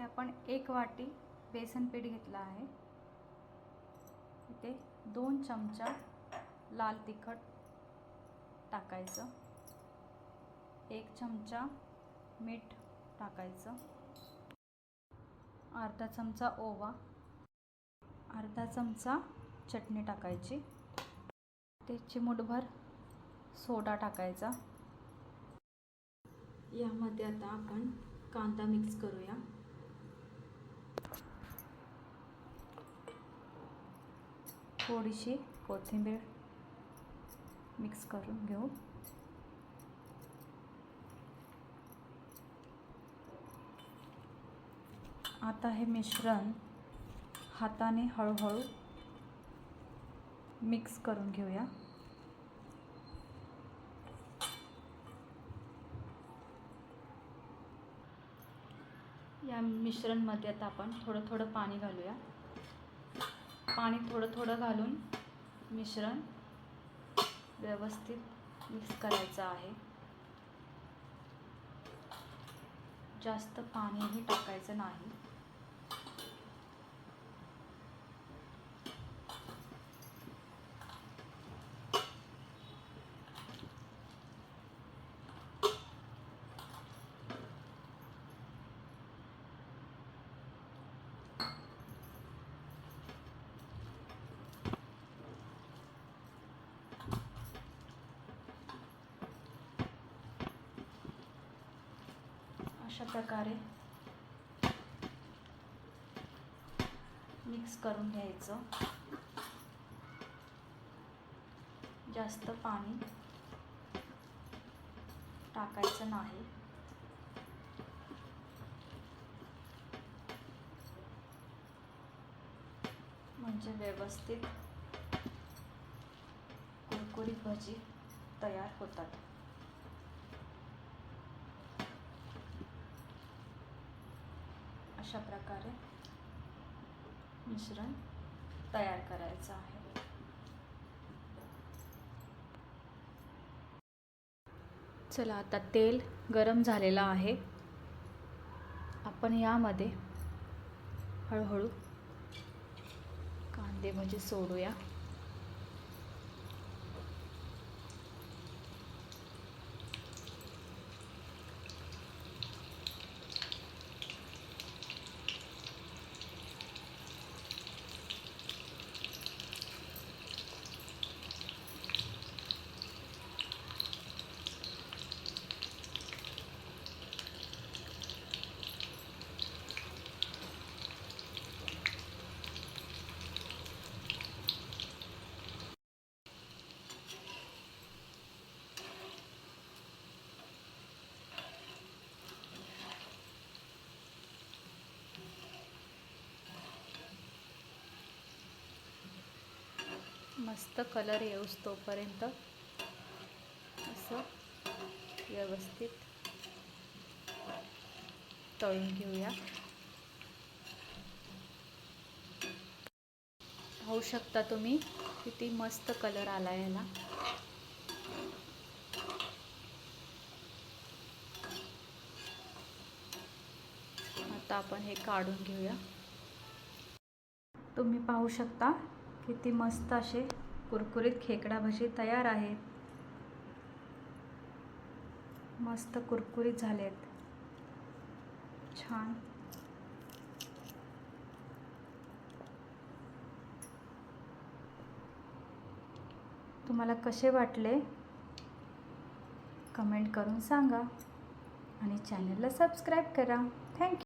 इथे आपण 1 वाटी बेसन पीठ घेतलं आहे। इथे 2 चमचा लाल तिखट टाकायचं, 1 चमचा मीठ टाकायचं, अर्धा चमचा ओवा, अर्धा चमचा चटणी टाकायची, ते चिमूटभर सोडा टाकायचा। यामध्ये आता आपण कांदा मिक्स करूया। थोडीशी कोथिंबीर मिक्स करून घेऊ। आता हे मिश्रण हाताने हळूहळू मिक्स करून घेऊया। या मिश्रणमध्ये आता आपण थोडं थोडं पाणी घालूया। पाणी थोडं थोडं घालून मिश्रण व्यवस्थित मिक्स करायचं आहे। जास्त पाणीही टाकायचं नाही। अशा प्रकारे मिक्स करून घ्यायचं। जास्त पाणी टाकायचं नाही। म्हणजे व्यवस्थित कुरकुरीत भजी तयार होतात। अशा प्रकारे मिश्रण तयार करायचं आहे। चला, आता तेल गरम झालेलं आहे। आपण यामध्ये हळूहळू कांदे भजी सोडूया। मस्त कलर येऊस तोपर्यंत असं व्यवस्थित तळून घेऊया। पाहू शकता तुम्ही किती मस्त कलर आला याला। आता आपण हे काढून घेऊया। तुम्ही पाहू शकता किती मस्त असे कुरकुरीत खेकडा भजी तयार आहेत। मस्त कुरकुरीत झालेत, छान। तुम्हाला कसे वाटले कमेंट करून सांगा आणि चॅनलला सबस्क्राईब करा। थँक्यू।